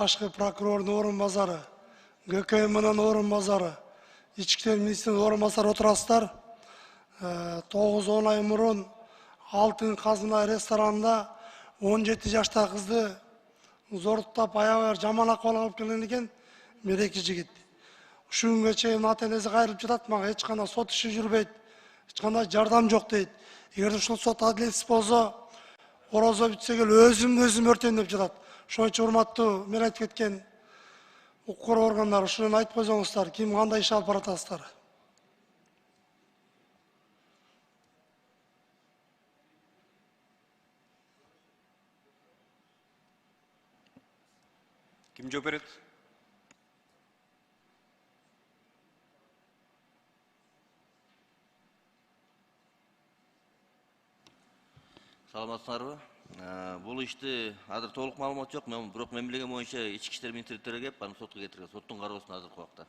башкы прокурордун орун базары, ГКМнын орун базары, ички иштер министринин орун базары отурасыздар. 9-10 ай мурун Алтын Казына ресторанында 17 жашта кызды зордуктап аябай жаман акыбалга алып келген экен бир эки жигит. Ушул күнгө чейин ата энеси кайрылып жатат, мага эч кандай сот иши жүрбөйт, эч кандай жардам жок дейт. Эгер ушул сот адилетсиз болсо, орозо бүтсө келе өзүм өртөйм деп жатат. Ошон үчүн урматтуу мен айтып кеткен укук коргоо органдары ушуну айтып койсоңуздар, ким кандай иш алып баратасыздар? Ким жооп берет? Саламатсыздарбы? Бул ишти азыр толук маалымат жок, бирок мен билген боюнча ички иштер министрликтерге кеп, аны сотко кетирген. Соттун кароосунда азыркы убакта.